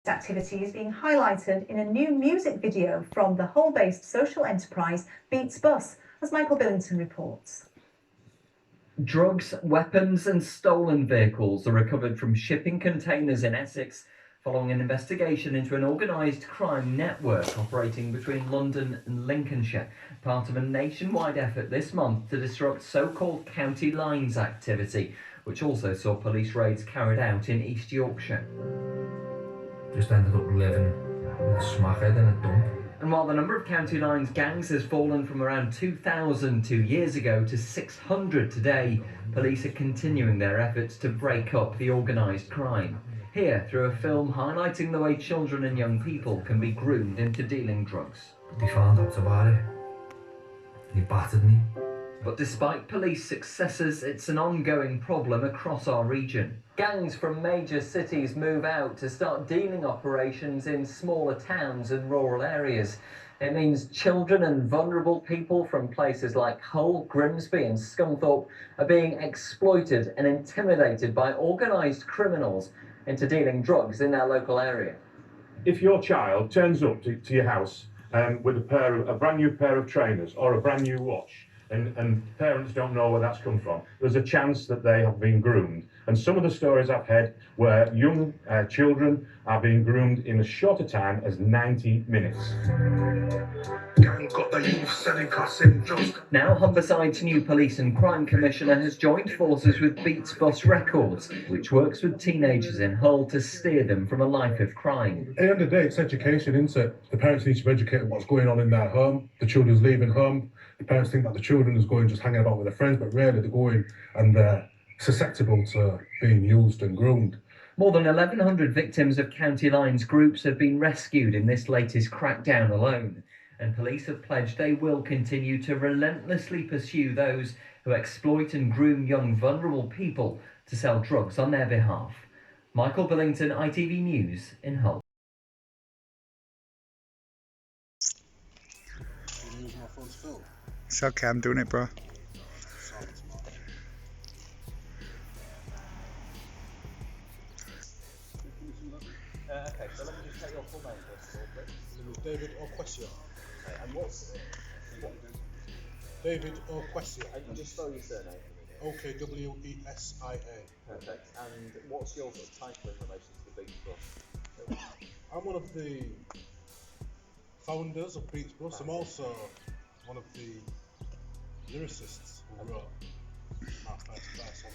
Activity is being highlighted in a new music video from the Hull-based social enterprise Beats Bus, as Michael Billington reports. Drugs, weapons and stolen vehicles are recovered from shipping containers in Essex following an investigation into an organised crime network operating between London and Lincolnshire, part of a nationwide effort this month to disrupt so-called county lines activity, which also saw police raids carried out in East Yorkshire. Just ended up living with a smackhead in a dump. And while the number of county lines gangs has fallen from around 2,000 2 years ago to 600 today, police are continuing their efforts to break up the organised crime. Here, through a film highlighting the way children and young people can be groomed into dealing drugs. They found out about it. He battered me. But despite police successes, it's an ongoing problem across our region. Gangs from major cities move out to start dealing operations in smaller towns and rural areas. It means children and vulnerable people from places like Hull, Grimsby and Scunthorpe are being exploited and intimidated by organised criminals into dealing drugs in their local area. If your child turns up to your house with a brand new pair of trainers or a brand new watch, and parents don't know where that's come from, there's a chance that they have been groomed. And some of the stories I've heard where young children are being groomed in as short a time as 90 minutes. Now Humberside's new police and crime commissioner has joined forces with Beats Bus Records, which works with teenagers in Hull to steer them from a life of crime. At the end of the day, it's education, isn't it? The parents need to be educated on what's going on in their home. The children's leaving home. The parents think that the children is going just hanging about with their friends, but really they're going and they're susceptible to being used and groomed. More than 1,100 victims of county lines groups have been rescued in this latest crackdown alone, and police have pledged they will continue to relentlessly pursue those who exploit and groom young vulnerable people to sell drugs on their behalf. Michael Billington, ITV News in Hull. It's okay, I'm doing it, bro. Okay, so let me just take your full name first of all, please. David O'Quessia. Okay, and what's David O'Quessia. and just spell your surname for me. OKWESIA. Perfect. And what's your sort of title in relation to the Beats Bus? I'm one of the founders of Beats Bus. I'm also one of the lyricists who wrote my first verse on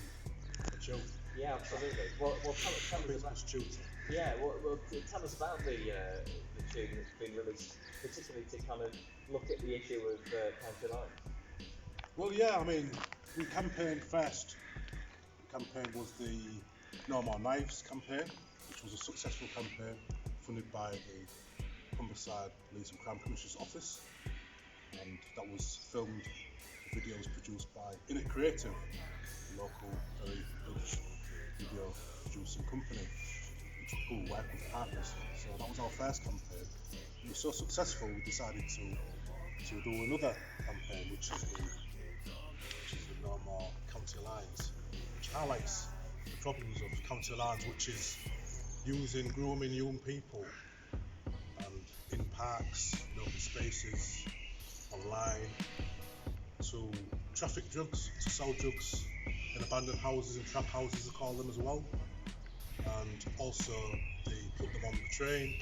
the joke. Yeah, absolutely. Well tell us about. Yeah, well, tell us about the tune that's been released, particularly to kind of look at the issue of county lines. Well, yeah, I mean, we campaigned first. The campaign was the No More Knives campaign, which was a successful campaign funded by the Humberside Police and Crime Commissioner's Office, and that was filmed. The video was produced by Init Creative, a local very good video producing company who work with partners. So that was our first campaign. It was so successful we decided to do another campaign, which is the No More County Lines, which highlights the problems of county lines, which is using, grooming young people in parks, in open spaces, online, to traffic drugs, to sell drugs in abandoned houses and trap houses, they call them as well. And also they put them on the train,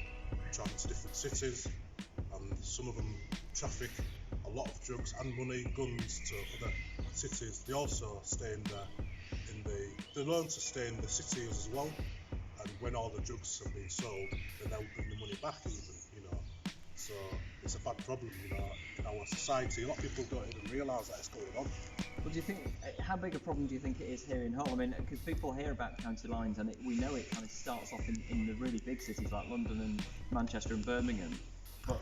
travel to different cities, and some of them traffic a lot of drugs and money, guns to other cities. They also stay they learn to stay in the cities as well, and when all the drugs have been sold, then they'll bring the money back even, you know. So it's a bad problem, you know, in our society. A lot of people don't even realise that it's going on. Well, do you think, how big a problem do you think it is here in Hull? I mean, because people hear about county lines and we know it kind of starts off in the really big cities like London and Manchester and Birmingham, but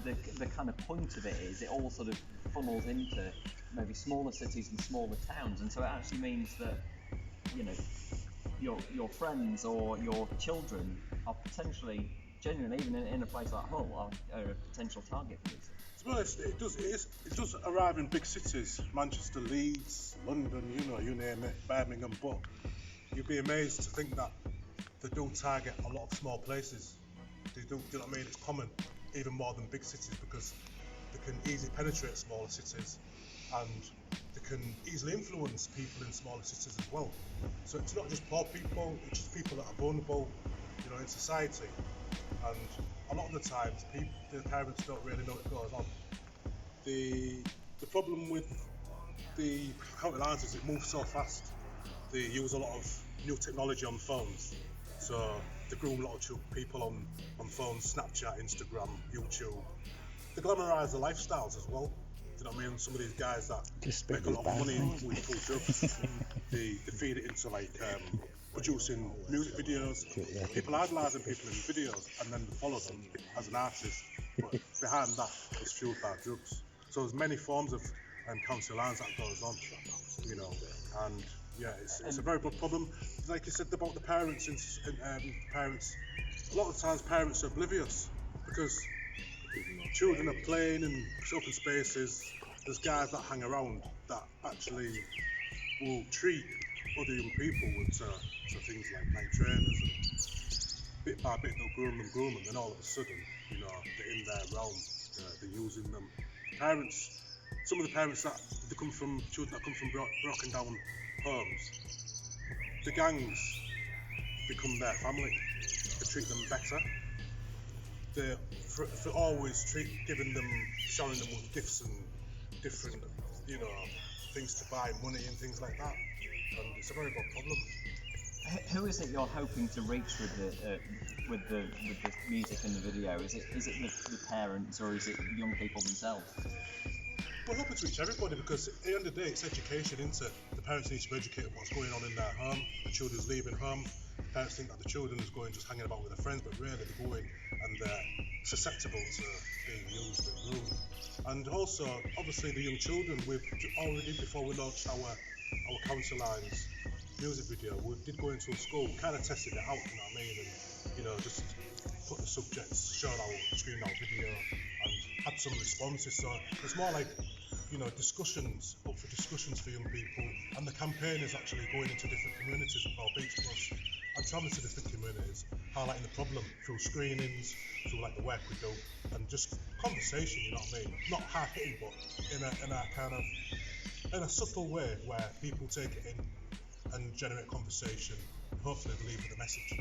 the kind of point of it is it all sort of funnels into maybe smaller cities and smaller towns, and so it actually means that, you know, your friends or your children are potentially, genuinely, even in a place like Hull, are a potential target for this. To be honest, it does arrive in big cities, Manchester, Leeds, London, you know, you name it, Birmingham, but you'd be amazed to think that they do target a lot of small places. They do you know what I mean? It's common, even more than big cities, because they can easily penetrate smaller cities, and they can easily influence people in smaller cities as well. So it's not just poor people, it's just people that are vulnerable, you know, in society. And a lot of the times, the parents don't really know what goes on. The problem with the county lines is it moves so fast. They use a lot of new technology on phones, so they groom a lot of people on phones, Snapchat, Instagram, YouTube. They glamorise the lifestyles as well. You know what I mean? Some of these guys that make a lot of money with cool drugs, they feed it into like producing music videos. People idolising people in videos and then they follow them as an artist. But behind that is fueled by drugs. So there's many forms of county lines that goes on, you know, and yeah, it's a very big problem. Like you said about the parents, parents. A lot of times parents are oblivious because children are playing in open spaces. There's guys that hang around that actually will treat other young people with things like night trainers, and bit by bit they'll groom them, and then all of a sudden, you know, they're in their realm, they're using them. Parents, some of the parents that they come from, children that come from broken down homes, the gangs become their family. They treat them better. They're for always giving them, showering them with gifts and different, you know, things to buy, money and things like that. And it's a very big problem. Who is it you're hoping to reach with the music and the video? Is it the parents, or is it young people themselves? We're hoping to reach everybody, because at the end of the day, it's education, isn't it? The parents need to be educated what's going on in their home. The children's leaving home. The parents think that the children is going just hanging about with their friends, but really they're going and they're susceptible to being used and groomed. And also, obviously, the young children, we've already, before we launched our Council Lines music video, we did go into a school, kind of tested it out, you know what I mean, and, you know, just put the subjects, screened out video, and had some responses. So it's more like, you know, discussions, up for discussions for young people, and the campaign is actually going into different communities with our Beats Plus and travelling to different communities, highlighting the problem through screenings, through like the work we do, and just conversation, you know what I mean? Not hard hitting, but in a kind of, in a subtle way where people take it in and generate conversation, and hopefully leave with a message.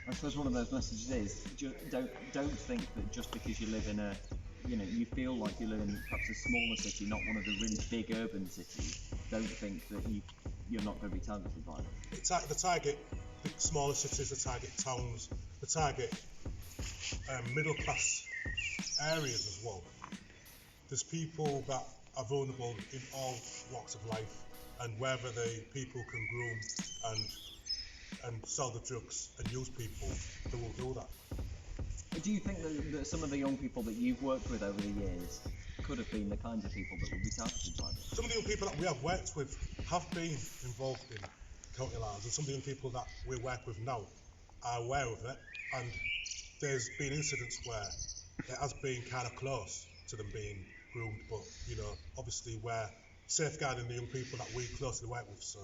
I suppose one of those messages is don't think that just because you live in a, you know, you feel like you live in perhaps a smaller city, not one of the really big urban cities, don't think that you're not going to be targeted by it. The target smaller cities, the target towns, the target middle class areas as well. There's people that are vulnerable in all walks of life, and wherever people can groom and sell the drugs and use people, they will do that. Do you think that some of the young people that you've worked with over the years could have been the kinds of people that would be targeted by this? Some of the young people that we have worked with have been involved in county lines, and some of the young people that we work with now are aware of it, and there's been incidents where it has been kind of close to them being groomed, but, you know, obviously we're safeguarding the young people that we closely work with, so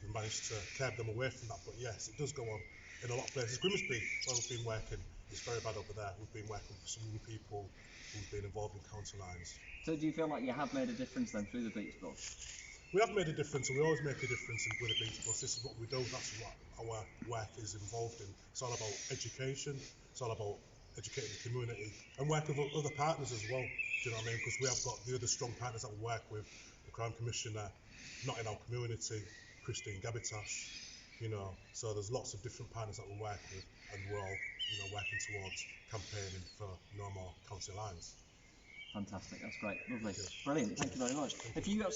we managed to curb them away from that. But yes, it does go on in a lot of places. Grimsby, where we've been working, it's very bad over there. We've been working with some young people who've been involved in county lines. So do you feel like you have made a difference then through the Beats Plus? We have made a difference, and we always make a difference with the Beats Plus. This is what we do, that's what our work is involved in. It's all about education, it's all about educating the community, and working with other partners as well. Do you know what I mean? Because we have got the other strong partners that we work with, the Crime Commissioner, not in our community, Christine Gabitas, you know, so there's lots of different partners that we work with, and we're all, you know, working towards campaigning for no more county lines. Fantastic, that's great, lovely, brilliant, thank you very much. If you got